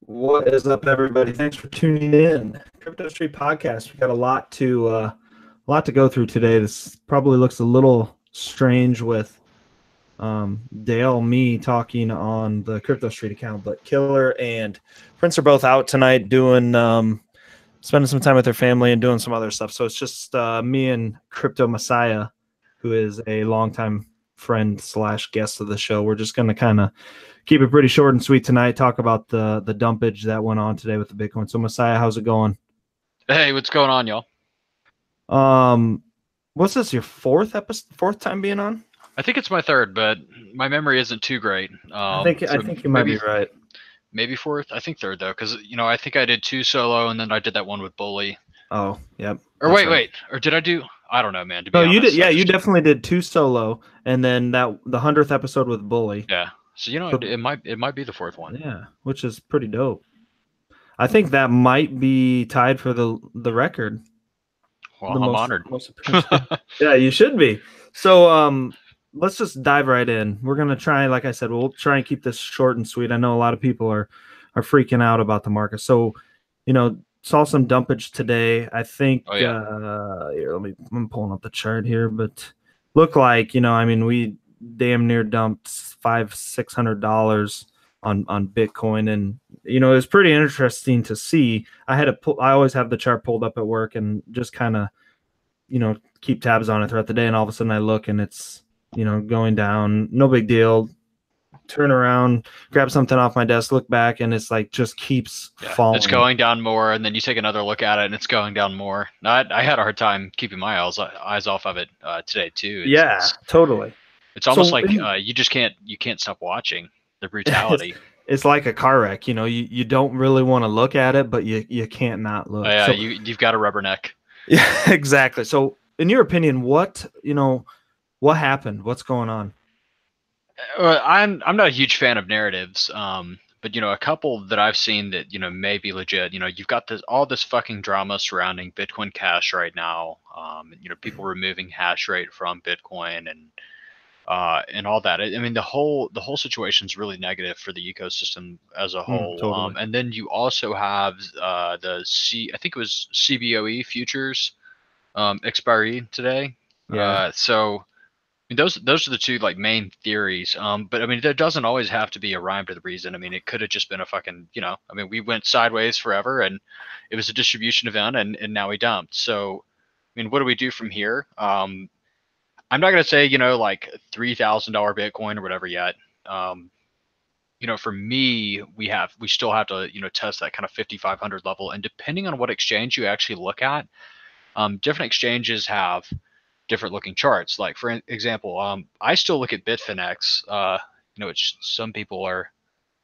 What is up, everybody? Thanks for tuning in. Crypto Street Podcast. We got a lot to go through today. This probably looks a little strange with Dale, me talking on the Crypto Street account, but Killer and Prince are both out tonight doing spending some time with their family and doing some other stuff. So it's just me and Crypto Messiah, who is a longtime friend slash guest of the show. We're just going to kind of keep it pretty short and sweet tonight. Talk about the dumpage that went on today with the Bitcoin. So Messiah, how's it going? Hey, what's going on, y'all? Um, what's this? Your fourth time being on? I think it's my third, but my memory isn't too great. I think you might Maybe be right. maybe fourth. I think third though, because I think I did two solo, and then I did that one with Bully. Oh, yep, Or that's wait, right. wait, or did I do? I don't know, man. To No, be you did. honest, I Yeah, you just definitely did two solo, and then the 100th episode with Bully. yeah. So So it might be the fourth one. yeah, which is pretty dope. I think that might be tied for the record. Well, The I'm most honored. most appearances. Yeah, you should be. So let's just dive right in. We're gonna try, like I said, we'll try and keep this short and sweet. I know a lot of people are freaking out about the market. So, saw some dumpage today. I think Oh yeah, here, I'm pulling up the chart here, but look like, I mean, we damn near dumped $500-600 on Bitcoin, and it was pretty interesting to see. I always have the chart pulled up at work and just kind of keep tabs on it throughout the day, and all of a sudden I look and it's going down. No big deal. Turn around, grab something off my desk, look back, and it's like just keeps yeah. It's falling. going down more, and then you take another look at it, and it's going down more. No, I had a hard time keeping my eyes off of it today too. It's Yeah, it's totally. it's almost So like you just can't stop watching the it's, brutality. it's like a car wreck. You don't really want to look at it, but you can't not Oh, look. yeah, So you've got a rubberneck. yeah, exactly. So in your opinion, what happened? What's going on? I'm not a huge fan of narratives, but a couple that I've seen that may be legit. You've got all this fucking drama surrounding Bitcoin Cash right now. People removing hash rate from Bitcoin and all that. I mean, the whole situation is really negative for the ecosystem as a whole. Totally. And then you also have I think it was CBOE futures expiry today. Yeah. So I mean, those are the two like main theories. But I mean, there doesn't always have to be a rhyme to the reason. I mean, it could have just been a fucking, I mean, we went sideways forever, and it was a distribution event, and now we dumped. So, I mean, what do we do from here? I'm not gonna say like $3,000 Bitcoin or whatever yet. Um, for me, we still have to test that kind of 5,500 level, and depending on what exchange you actually look at, different exchanges have different looking charts. Like for example, I still look at Bitfinex, which some people are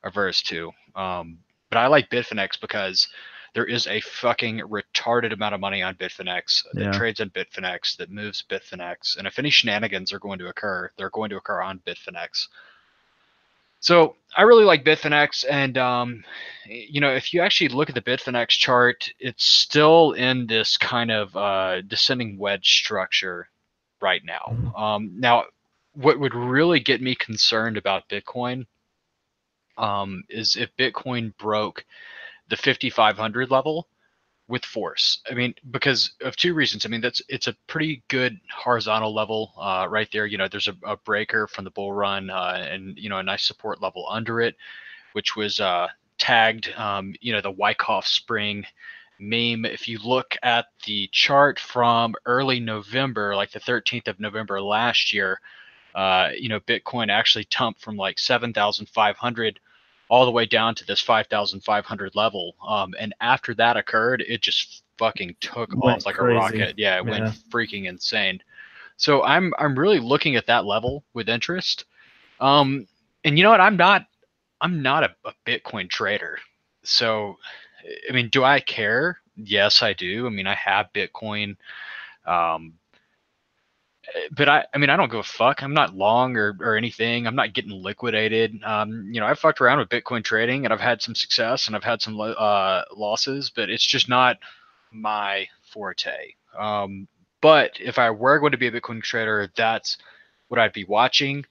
averse to. But I like Bitfinex because there is a fucking retarded amount of money on Bitfinex that Yeah. trades on Bitfinex that moves Bitfinex. And if any shenanigans are going to occur, they're going to occur on Bitfinex. So I really like Bitfinex, and if you actually look at the Bitfinex chart, it's still in this kind of descending wedge structure right now. Now, what would really get me concerned about Bitcoin is if Bitcoin broke the 5,500 level with force. I mean, because of two reasons. I mean, it's a pretty good horizontal level right there. There's a breaker from the bull run and a nice support level under it, which was tagged. The Wyckoff Spring meme. If you look at the chart from early November, like the 13th of November last year, Bitcoin actually dumped from like 7,500 all the way down to this 5,500 level. And after that occurred, it just fucking took off Went like a crazy. rocket. Yeah, it went Yeah. freaking insane. So I'm really looking at that level with interest. Um, and you know what? I'm not a Bitcoin trader. So, I mean, do I care? Yes, I do. I mean, I have Bitcoin. Um, but I mean, I don't give a fuck. I'm not long or anything. I'm not getting liquidated. I've fucked around with Bitcoin trading and I've had some success and I've had some losses, but it's just not my forte. But if I were going to be a Bitcoin trader, that's what I'd be watching.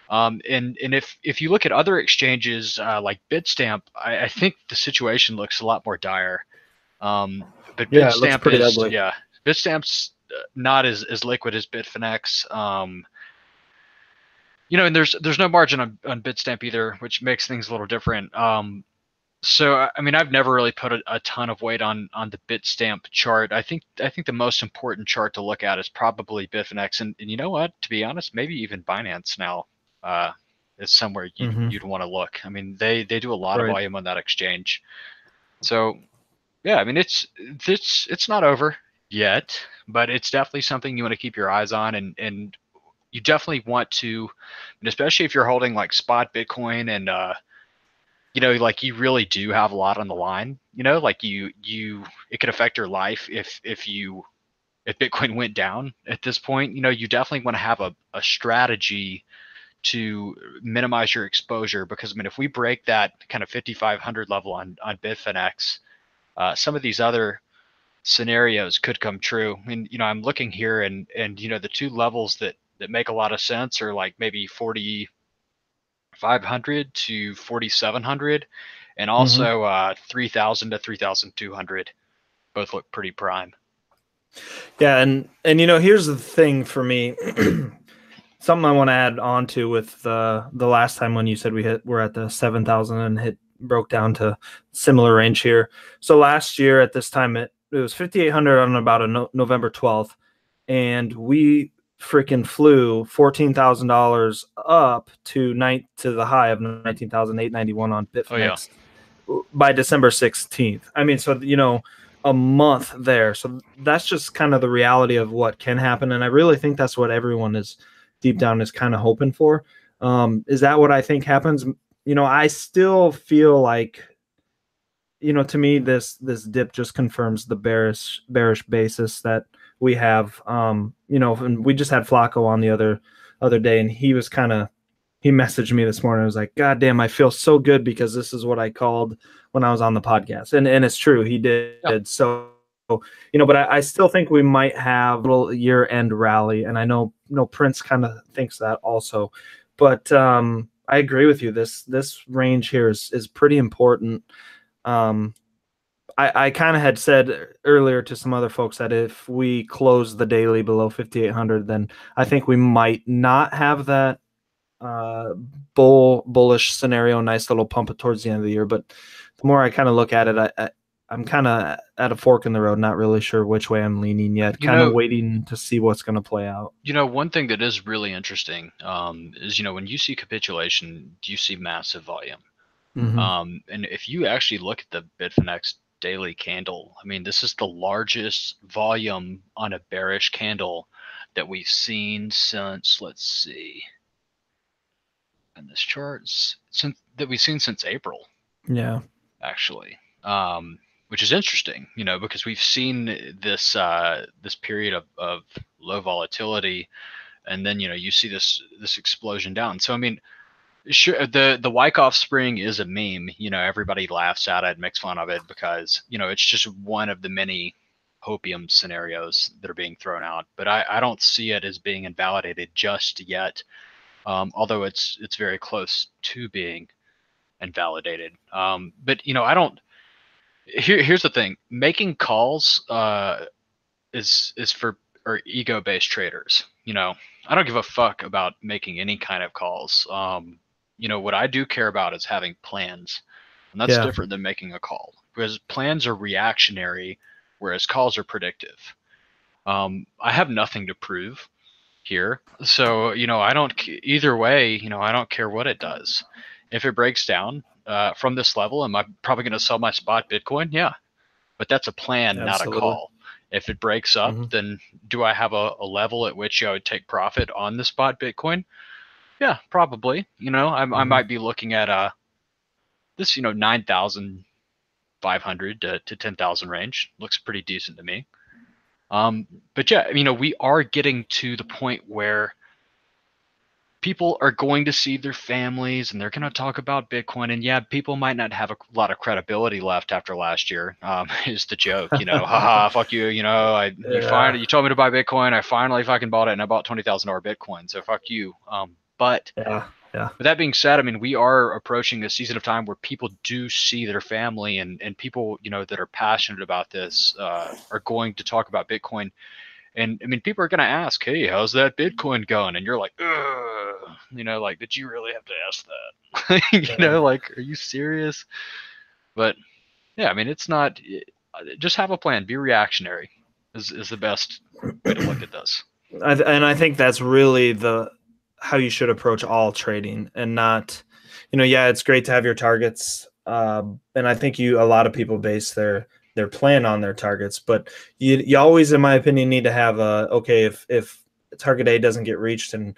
And if you look at other exchanges like Bitstamp, I think the situation looks a lot more dire. But Yeah, it looks Bitstamp pretty is, ugly. yeah, Bitstamp's not as liquid as Bitfinex. And there's no margin on Bitstamp either, which makes things a little different. So I mean, I've never really put a ton of weight on the Bitstamp chart. I think the most important chart to look at is probably Bitfinex, and you know what? To be honest, maybe even Binance now uh, is somewhere Hmm. you'd want to look. I mean, they do a lot of Right. volume on that exchange. So yeah, I mean, it's not over yet, but it's definitely something you want to keep your eyes on, and you definitely want to, and especially if you're holding like spot Bitcoin and like you really do have a lot on the line, like it could affect your life if Bitcoin went down at this point. You definitely want to have a strategy to minimize your exposure, because I mean, if we break that kind of 5,500 level on Bitfinex, some of these other scenarios could come true. I mean, I'm looking here, and the two levels that make a lot of sense are like maybe 4,500 to 4,700, and Hmm. also 3,000 to 3,200. Both look pretty prime. Yeah, and here's the thing for me. Something I want to add on to with the last time when you said we're at the 7,000 and hit broke down to similar range here. So last year at this time it was 5,800 on about a November 12th, and we freaking flew $14,000 up to the high of 19,891 on Oh yeah. Bitfinex by December 16th. I mean, so a month there. So that's just kind of the reality of what can happen, and I really think that's what everyone is deep down is kind of hoping for. Is that what I think happens? I still feel like to me this dip just confirms the bearish basis that we have. And we just had Flacco on the other day, and he messaged me this morning. I was like, God damn, I feel so good because this is what I called when I was on the podcast. And it's true, he Yeah. did. So, but I still think we might have a little year end rally. And I know, Prince kind of thinks that also. But I agree with you. This range here is pretty important. Um, I kind of had said earlier to some other folks that if we close the daily below 5,800, then I think we might not have that uh, bullish scenario, nice little pump it towards the end of the year. But the more I kind of look at it, I'm kind of at a fork in the road, not really sure which way I'm leaning yet. You Kind of know, waiting to see what's going to play out. one thing that is really interesting is when you see capitulation, you see massive volume. Hmm. And if you actually look at the Bitfinex daily candle, I mean, this is the largest volume on a bearish candle that we've seen since, let's see, in this chart, since April, Yeah. actually. Which is interesting, because we've seen this period of low volatility, and then you see this explosion down. So I mean, sure, the Wyckoff spring is a meme. Everybody laughs at it, makes fun of it, because it's just one of the many hopium scenarios that are being thrown out. But I don't see it as being invalidated just yet, although it's very close to being invalidated. But I don't. Here's the thing: making calls is for or ego-based traders. I don't give a fuck about making any kind of calls. What I do care about is having plans, and that's Yeah. different than making a call, because plans are reactionary, whereas calls are predictive. I have nothing to prove here, so I don't. Either way, I don't care what it does. If it breaks down from this level, am I probably going to sell my spot Bitcoin? Yeah, but that's a plan, not a Absolutely. call. If it breaks up, Hmm. then do I have a level at which I would take profit on the spot Bitcoin? Yeah, probably. I Hmm. might be looking at this 9,500 to 10,000 range. Looks pretty decent to me. But yeah, we are getting to the point where people are going to see their families and they're going to talk about Bitcoin. And yeah, people might not have a lot of credibility left after last year. Is the joke, haha, fuck you. You Yeah. told me to buy Bitcoin. I finally fucking bought it, and I bought $20,000 Bitcoin. So fuck you. But Yeah. Yeah. with that being said, I mean, we are approaching a season of time where people do see their family, and people, that are passionate about this are going to talk about Bitcoin. And I mean, people are going to ask, hey, how's that Bitcoin going? And you're like, ugh, like, did you really have to ask that? Yeah. Like, are you serious? But yeah, I mean, it's not, just have a plan, be reactionary is the best way to look at this. And I think that's really the how you should approach all trading, and not, yeah, it's great to have your targets, and I think a lot of people base their plan on their targets, but you always, in my opinion, need to have a, okay, if target A doesn't get reached and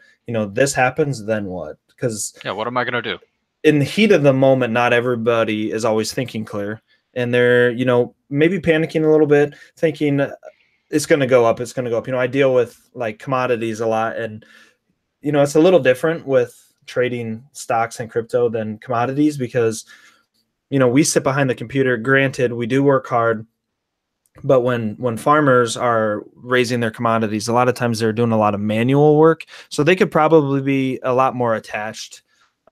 this happens, then what? Because Yeah, what am I going to do? in the heat of the moment, not everybody is always thinking clear, and they're maybe panicking a little bit, thinking it's going to go up, it's going to go up. I deal with like commodities a lot, and it's a little different with trading stocks and crypto than commodities, because we sit behind the computer. Granted, we do work hard, but when farmers are raising their commodities, a lot of times they're doing a lot of manual work, so they could probably be a lot more attached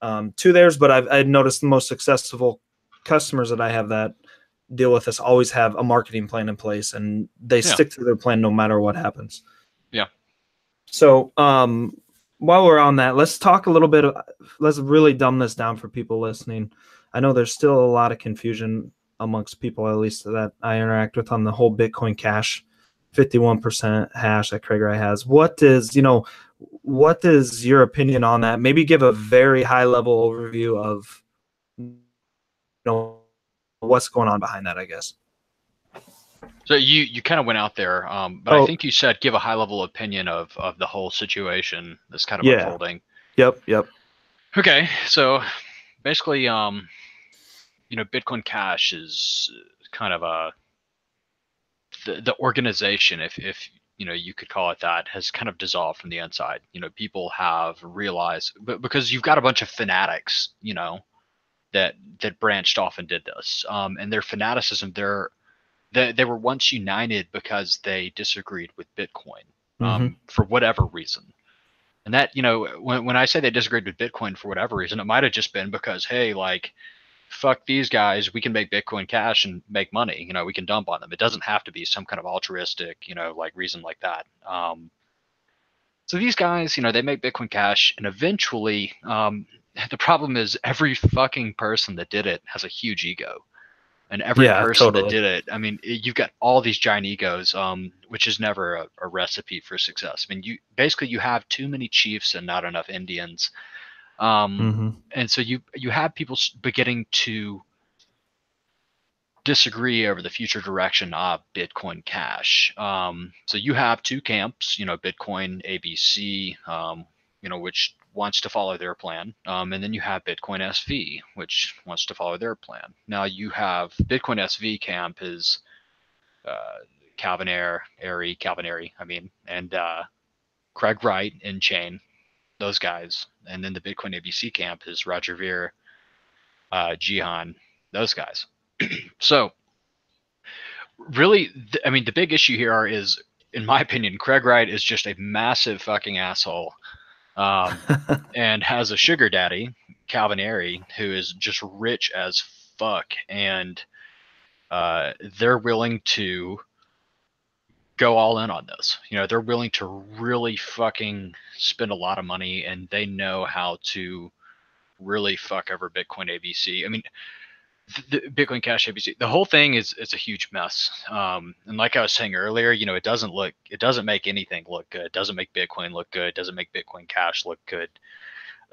to theirs. But I've noticed the most successful customers that I have that deal with this always have a marketing plan in place, and they Yeah. stick to their plan no matter what happens. Yeah. So while we're on that, let's talk a little bit. Let's really dumb this down for people listening. I know there's still a lot of confusion amongst people, at least that I interact with, on the whole Bitcoin Cash 51% hash that Craig Wright has. What is your opinion on that? Maybe give a very high level overview of what's going on behind that, I guess. So you kind of went out there, but I Oh, think you said give a high level opinion of the whole situation that's kind of yeah. unfolding. Yep. Okay, so basically, Bitcoin Cash is kind of the organization, if you could call it that, has kind of dissolved from the inside. People have realized, but because you've got a bunch of fanatics, that branched off and did this, and their fanaticism, they were once united because they disagreed with Bitcoin, Mm-hmm. for whatever reason. And that, when I say they disagreed with Bitcoin for whatever reason, it might have just been because, hey, like, fuck these guys, we can make Bitcoin Cash and make money. We can dump on them. It doesn't have to be some kind of altruistic, like, reason like that. So these guys, they make Bitcoin Cash, and eventually, the problem is every fucking person that did it has a huge ego. And every Yeah, person that totally. did it, I mean, you've got all these giant egos, which is never a recipe for success. I mean, you have too many chiefs and not enough Indians, Mm-hmm. and so you have people beginning to disagree over the future direction of Bitcoin Cash. So you have two camps, Bitcoin ABC, which wants to follow their plan, and then you have Bitcoin SV, which wants to follow their plan. Now you have Bitcoin SV camp is Calvin Airy, I mean, and Craig Wright and Chain, those guys, and then the Bitcoin ABC camp is Roger Ver, Jihan, those guys. So really, I mean, the big issue here is, in my opinion, Craig Wright is just a massive fucking asshole, and has a sugar daddy, Calvin Airy, who is just rich as fuck, and they're willing to go all in on this. They're willing to really fucking spend a lot of money, and they know how to really fuck over Bitcoin ABC. I mean, the Bitcoin Cash ABC, the whole thing is a huge mess. And like I was saying earlier, it doesn't make anything look good. It doesn't make Bitcoin look good. It doesn't make Bitcoin Cash look good.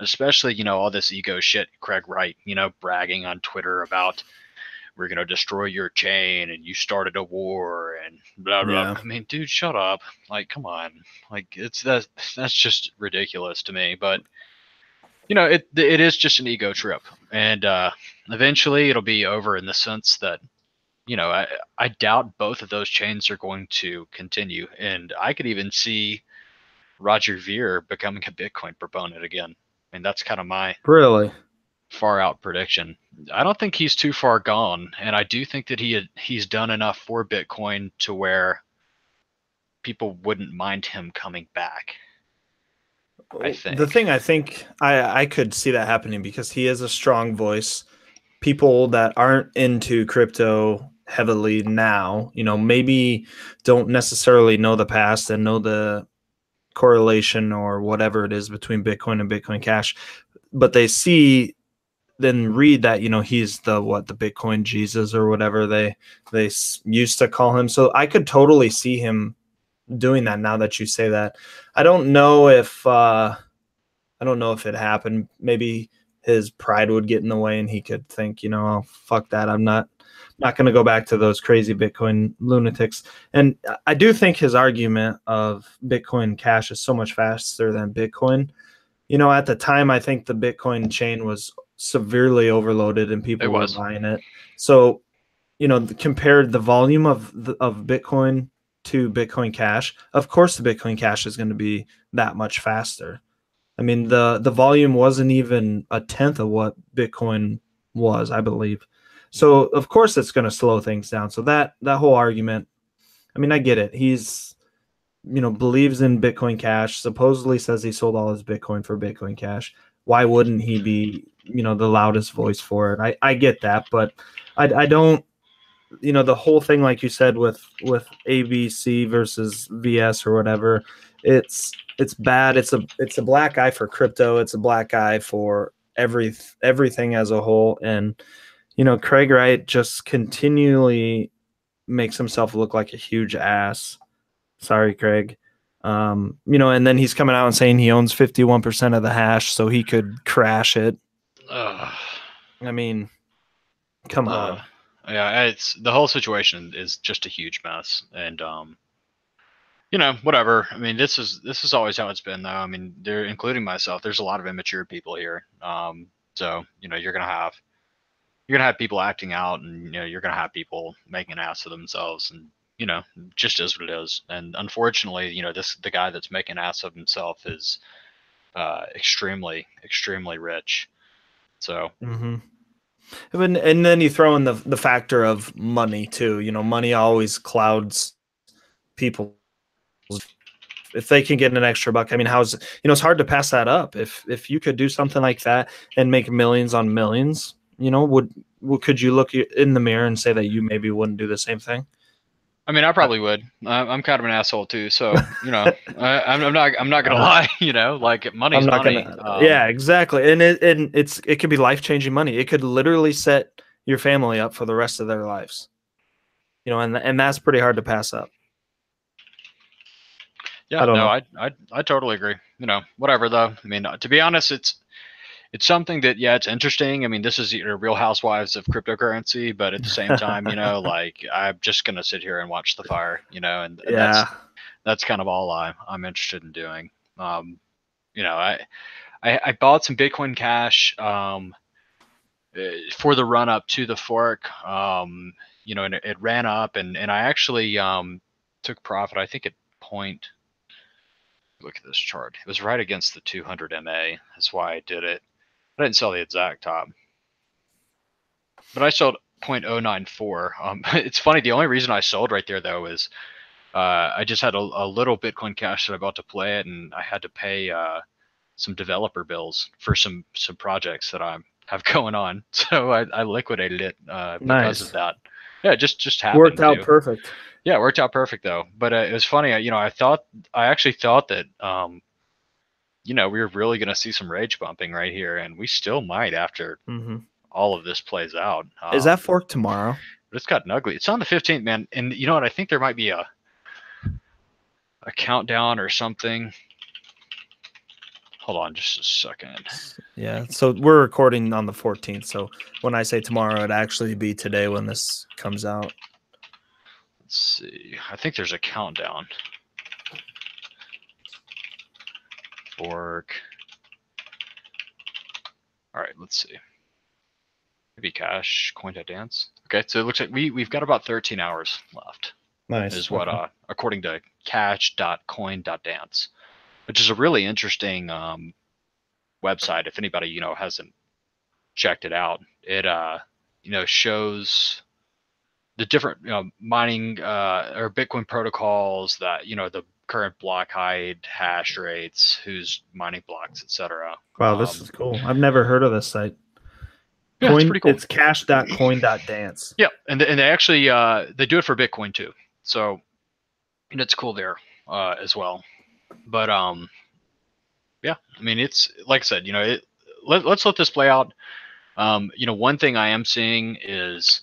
Especially, all this ego shit, Craig Wright, bragging on Twitter about, we're gonna destroy your chain and you started a war and blah blah. Yeah. I mean, dude, shut up. Like, come on. Like, that's just ridiculous to me. But it is just an ego trip, and eventually it'll be over, in the sense that I doubt both of those chains are going to continue, and I could even see Roger Ver becoming a Bitcoin proponent again. I mean, that's kind of my Really? far out prediction. I don't think he's too far gone, and I do think that he's done enough for Bitcoin to where people wouldn't mind him coming back. I The think. thing I think I could see that happening because he is a strong voice. People that aren't into crypto heavily now, maybe don't necessarily know the past and know the correlation or whatever it is between Bitcoin and Bitcoin Cash, but they see then read that he's the Bitcoin Jesus or whatever they used to call him. So I could totally see him doing that now that you say that. I don't know if it happened. Maybe his pride would get in the way and he could think, oh, fuck that. I'm not going to go back to those crazy Bitcoin lunatics. And I do think his argument of Bitcoin Cash is so much faster than Bitcoin. At the time, I think the Bitcoin chain was severely overloaded and It people were was. buying it. So, compared the volume of Bitcoin to Bitcoin Cash, of course, the Bitcoin Cash is going to be that much faster. I mean, the volume wasn't even a tenth of what Bitcoin was, I believe. So of course it's going to slow things down. So that whole argument, I mean, I get it. He's believes in Bitcoin Cash. Supposedly says he sold all his Bitcoin for Bitcoin Cash. Why wouldn't he be the loudest voice for it? I get that, but I don't. The whole thing, like you said, with ABC versus VS or whatever, it's bad. It's a black eye for crypto. It's a black eye for everything as a whole. And Craig Wright just continually makes himself look like a huge ass. Sorry, Craig. And then he's coming out and saying he owns 51% of the hash, so he could crash it. Ugh. I mean, come Ugh. on. Yeah, it's the whole situation is just a huge mess, and whatever. I mean, this is always how it's been, though. I mean, they're including myself. There's a lot of immature people here, so you're gonna have people acting out, and you're gonna have people making an ass of themselves, and just is what it is. And unfortunately, the guy that's making an ass of himself is extremely, extremely rich. So Mm-hmm. And then you throw in the factor of money too. Money always clouds people. If they can get an extra buck, I mean, it's hard to pass that up. If you could do something like that and make millions on millions, could you look in the mirror and say that you maybe wouldn't do the same thing? I mean, I probably would. I'm kind of an asshole too, so I'm not gonna lie. Like I'm money's not money. gonna. Yeah, exactly. And it could be life changing money. It could literally set your family up for the rest of their lives. And that's pretty hard to pass up. I Yeah, don't no, know. I totally agree. Whatever though. I mean, to be honest, it's something that, yeah, it's interesting. I mean, this is Real Housewives of cryptocurrency, but at the same time, like I'm just gonna sit here and watch the fire, and Yeah. that's kind of all I'm interested in doing. Um, you know, I bought some Bitcoin Cash for the run up to the fork. And it ran up, and I actually took profit. I think at point. Look at this chart. It was right against the 200 MA. That's why I did it. I didn't sell the exact top, but I sold 0.094. It's funny. The only reason I sold right there though is I just had a little Bitcoin Cash that I bought to play it, and I had to pay some developer bills for some projects that I have going on. So I liquidated it because of Nice. that. Yeah, it just Worked happened out to. perfect. Yeah, it worked out perfect though. But it was funny. I actually thought that we were really going to see some rage bumping right here, and we still might after Hmm. all of this plays out. Is that fork tomorrow? But it's gotten ugly. It's on the 15th, man. And you know what? I think there might be a countdown or something. Hold on just a second. Yeah. So we're recording on the 14th. So when I say tomorrow, it'd actually be today when this comes out. Let's see. I think there's a countdown. Fork. All right, let's see. Maybe cash, coin.dance. Okay, so it looks like we've got about 13 hours left. Nice. Is what Okay. according to cash.coin.dance, which is a really interesting website. If anybody hasn't checked it out, it shows the different mining or Bitcoin protocols that current block height, hash rates, who's mining blocks, etc. Wow, this is cool. I've never heard of this site. Yeah, it's Coin, pretty cool. it's cash.coin.dance. Yeah, and they actually they do it for Bitcoin too, so it's cool there as well. But yeah, I mean, it's like I said, let's let this play out. One thing I am seeing is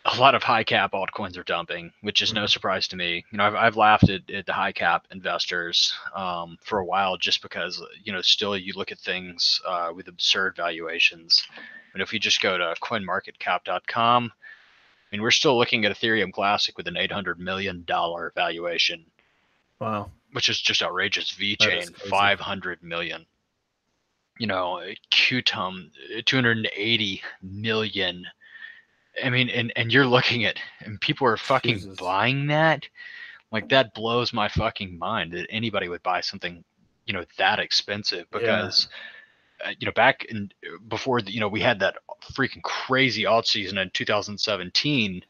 a lot of high cap altcoins are dumping, which is no surprise to me. I've laughed at the high cap investors for a while, just because still you look at things with absurd valuations. And if you just go to coinmarketcap.com, I mean, we're still looking at Ethereum Classic with an $800 million valuation. Wow, which is just outrageous. VeChain, 500 million. Qtum, 280 million. I mean, and you're looking at, and people are fucking buying that. Like, that blows my fucking mind that anybody would buy something, that expensive, because, back in, before, we had that freaking crazy alt season in 2017,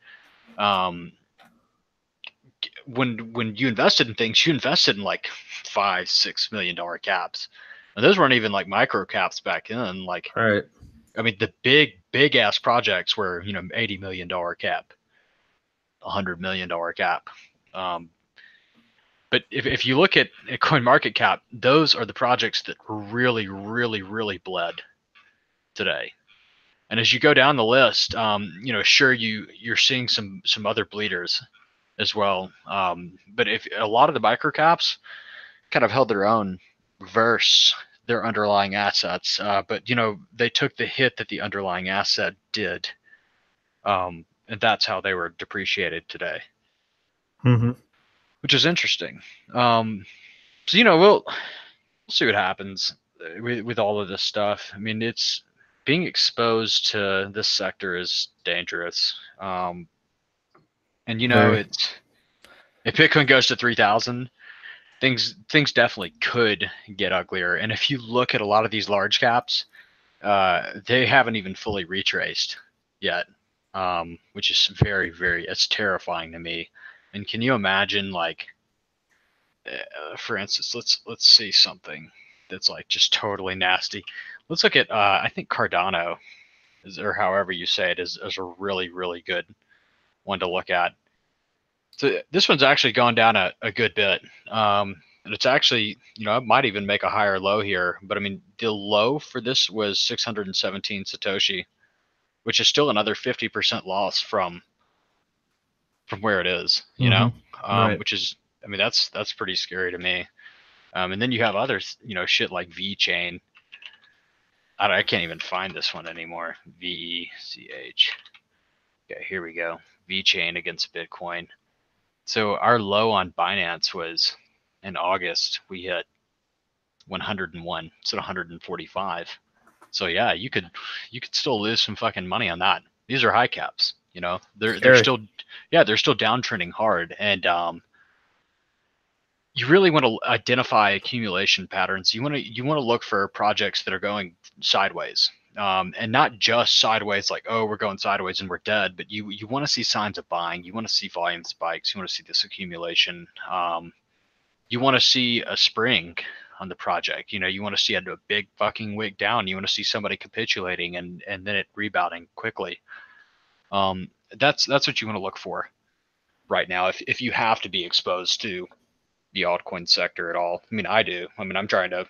when you invested in things, you invested in like $5-6 million caps, and those weren't even like micro caps back then. Like, right. I mean, the big ass projects were $80 million cap, $100 million cap. But if you look at CoinMarketCap, those are the projects that really, really, really bled today. And as you go down the list, sure, you're seeing some other bleeders as well. But if a lot of the microcaps kind of held their own versus their underlying assets, but they took the hit that the underlying asset did, and that's how they were depreciated today, which is interesting. So we'll see what happens with all of this stuff. I mean, it's being exposed to this sector is dangerous. And it's, if Bitcoin goes to 3,000, things definitely could get uglier. And if you look at a lot of these large caps, they haven't even fully retraced yet, which is very, very, it's terrifying to me. And can you imagine, like, for instance, let's see something that's like just totally nasty. Let's look at I think Cardano, or however you say it, is a really, really good one to look at. So this one's actually gone down a good bit. And it's actually, it might even make a higher low here. But I mean, the low for this was 617 Satoshi, which is still another 50% loss from where it is, right. which is, I mean, that's pretty scary to me. And then you have others, shit like VeChain. I can't even find this one anymore. VECH. Okay, here we go. VeChain against Bitcoin. So our low on Binance was, in August, we hit 101, so 145. So yeah, you could still lose some fucking money on that. These are high caps, they're still, they're still downtrending hard. And you really want to identify accumulation patterns. You want to look for projects that are going sideways. And not just sideways, like, oh, we're going sideways and we're dead, but you want to see signs of buying. You want to see volume spikes. You want to see this accumulation. You want to see a spring on the project. You want to see a big fucking wick down. You want to see somebody capitulating and then it rebounding quickly. That's what you want to look for right now if you have to be exposed to the altcoin sector at all. I mean, I do. I mean, I'm trying to,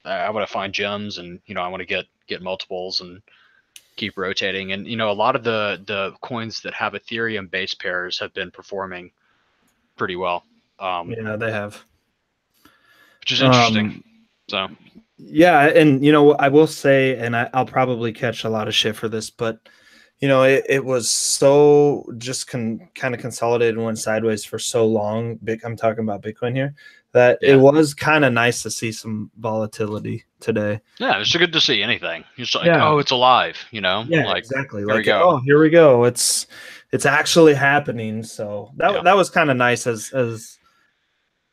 I want to find gems, and I want to get multiples and keep rotating. And a lot of the coins that have Ethereum base pairs have been performing pretty well. Yeah, they have, which is interesting. So yeah, and I will say, and I'll probably catch a lot of shit for this, but it was so just kind of consolidated and went sideways for so long. I'm talking about Bitcoin here, that it was kind of nice to see some volatility today. Yeah, it's good to see anything. It's like, oh, it's alive, Yeah, like, exactly. Like, oh, here we go. It's actually happening. So that was kind of nice, as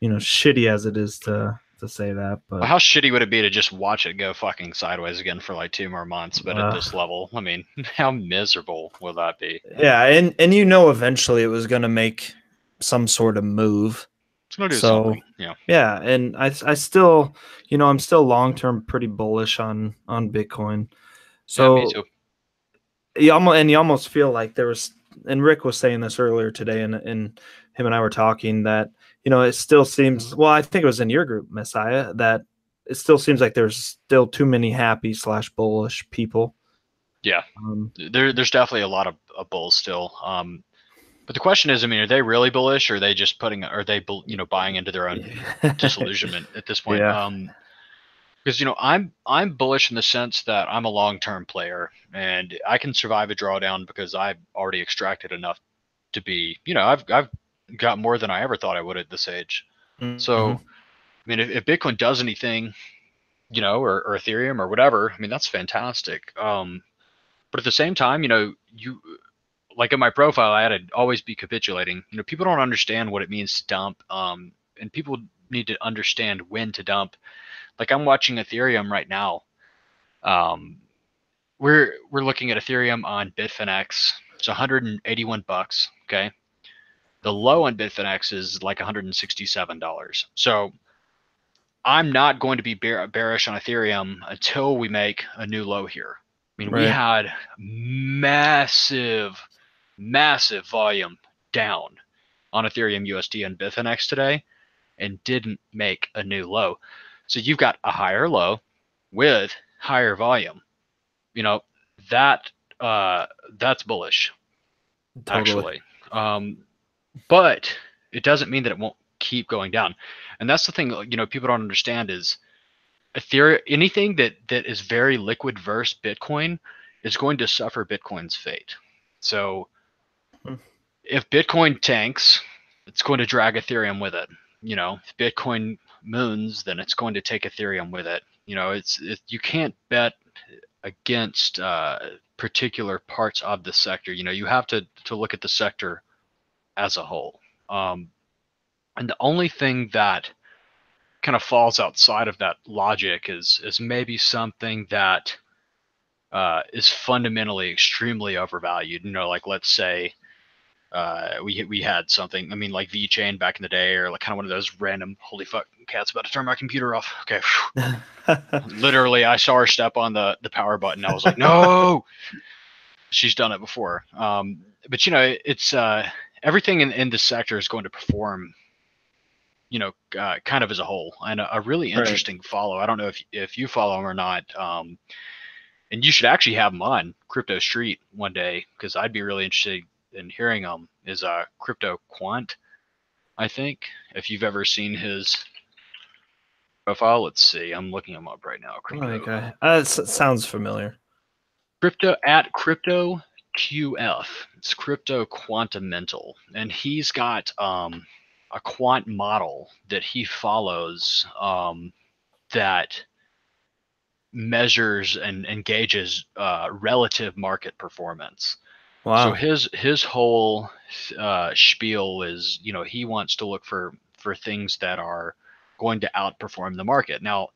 shitty as it is to say that. But how shitty would it be to just watch it go fucking sideways again for like 2 more months? But at this level, I mean, how miserable will that be? Yeah, and eventually it was going to make some sort of move. It's going to do So something. Yeah. yeah, and I still, I'm still long term pretty bullish on Bitcoin. Yeah, me So too. you almost feel like there was, and Rick was saying this earlier today, and him and I were talking that it still seems, well, I think it was in your group, Messiah, that it still seems like there's still too many happy slash bullish people. Yeah. Um, There's definitely a lot of bulls still. But the question is, I mean, are they really bullish, or are they just buying into their own disillusionment at this point? yeah, Because I'm bullish in the sense that I'm a long-term player and I can survive a drawdown because I've already extracted enough to be, I've got more than I ever thought I would at this age. hmm So, I mean, if Bitcoin does anything, or Ethereum or whatever, I mean, that's fantastic. But at the same time, you like in my profile, I had to always be capitulating. People don't understand what it means to dump, and people need to understand when to dump. Like I'm watching Ethereum right now. Um, we're looking at Ethereum on Bitfinex. It's 181 bucks. Okay, the low on Bitfinex is like $167. So I'm not going to be bearish on Ethereum until we make a new low here. I mean, we right, had massive, massive volume down on Ethereum USD and Bitfinex today and didn't make a new low. So you've got a higher low with higher volume. You know, that that's bullish totally, actually. But it doesn't mean that it won't keep going down. And that's the thing, people don't understand is Ethereum, anything that is very liquid versus Bitcoin is going to suffer Bitcoin's fate. So Hmm. if Bitcoin tanks, it's going to drag Ethereum with it. If Bitcoin moons, then it's going to take Ethereum with it. You can't bet against particular parts of the sector. You have to look at the sector as a whole. Um, and the only thing that kind of falls outside of that logic is maybe something that is fundamentally extremely overvalued. Like let's say we had something. I mean, like VeChain back in the day, or like kind of one of those random holy fuck cat's about to turn my computer off. Okay, literally, I saw her step on the power button. I was like, no, she's done it before. But it's everything in this sector is going to perform. Kind of as a whole, and a really right. interesting follow. I don't know if you follow him or not. And you should actually have him on Crypto Street one day because I'd be really interested in hearing him. Is Crypto Quant, I think. If you've ever seen his profile, let's see. I'm looking him up right now. Sounds familiar. Crypto QF. It's Crypto Quantamental, and he's got a quant model that he follows that measures and gauges relative market performance. So Wow. his whole spiel is, he wants to look for things that are going to outperform the market. Now,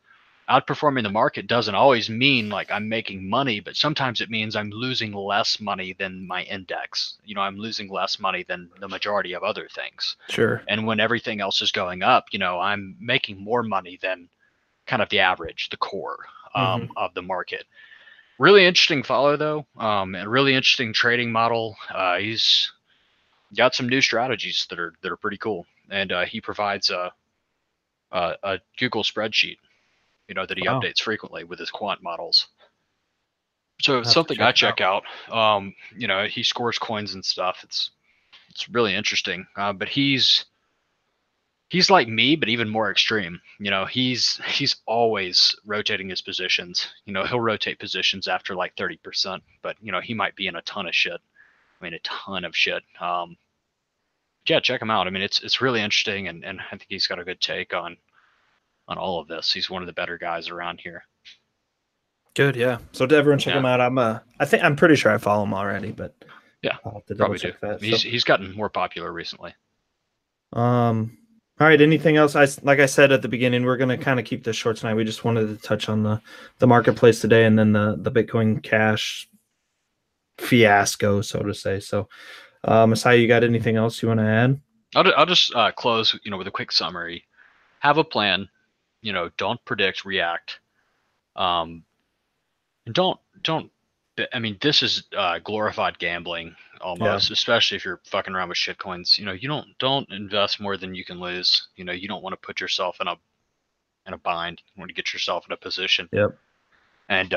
outperforming the market doesn't always mean like I'm making money, but sometimes it means I'm losing less money than my index. I'm losing less money than the majority of other things. Sure. And when everything else is going up, I'm making more money than kind of the average, the core hmm of the market. Really interesting follow though, and really interesting trading model. He's got some new strategies that are pretty cool, and he provides a Google spreadsheet, that he Wow. updates frequently with his quant models. So I'll it's have to something I check it out. check out. He scores coins and stuff. It's really interesting. But he's like me, but even more extreme. He's always rotating his positions. He'll rotate positions after like 30%, but he might be in a ton of shit. I mean, a ton of shit. Yeah, check him out. I mean, it's really interesting, and I think he's got a good take on all of this. He's one of the better guys around here. Good, yeah. So to everyone check Yeah, him out. I'm pretty sure I follow him already, but yeah, I'll have to double probably do. check that. He's gotten more popular recently. All right. Anything else? Like I said at the beginning, we're gonna kind of keep this short tonight. We just wanted to touch on the marketplace today, and then the Bitcoin Cash fiasco, so to say. So, Masai, you got anything else you want to add? I'll just close, with a quick summary. Have a plan. Don't predict, react. Um, and don't. I mean, this is glorified gambling Yeah. almost, especially if you're fucking around with shitcoins. You don't invest more than you can lose. You don't want to put yourself in a bind. You want to get yourself in a position. Yep. And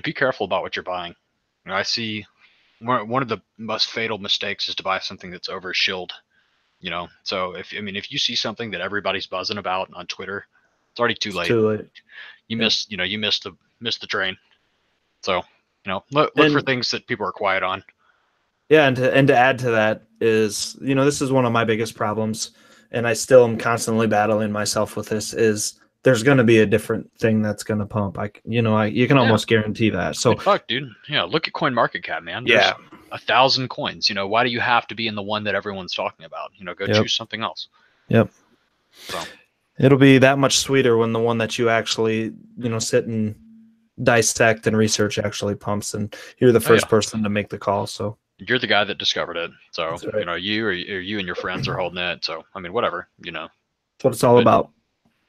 be careful about what you're buying. I see one of the most fatal mistakes is to buy something that's over shilled. So if you see something that everybody's buzzing about on Twitter, it's already too It's late. too late. You missed the train. So look for And things that people are quiet on. yeah, and to add to that is, this is one of my biggest problems, and I still am constantly battling myself with this, is there's going to be a different thing that's going to pump. You can almost guarantee that. So fuck, dude. Yeah, look at CoinMarketCap, man. Yeah. There's 1,000 coins. Why do you have to be in the one that everyone's talking about? Go choose something else. Yep. So it'll be that much sweeter when the one that you actually, sit and dissect and research actually pumps, and you're the first person to make the call. So you're the guy that discovered it. So right. you and your friends are holding it. So whatever. That's what it's all about.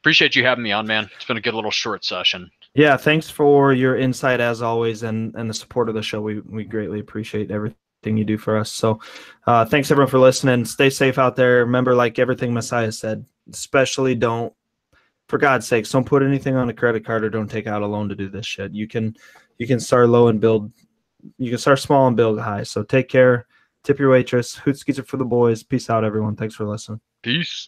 Appreciate you having me on, man. It's been a good little short session. Yeah, thanks for your insight as always, and the support of the show. We greatly appreciate everything you do for us. So thanks everyone for listening. Stay safe out there. Remember, like everything Messiah said, especially for God's sakes, don't put anything on a credit card or don't take out a loan to do this shit. You can start low and build. You can start small and build high. So take care. Tip your waitress. Hootskis are for the boys. Peace out, everyone. Thanks for listening. Peace.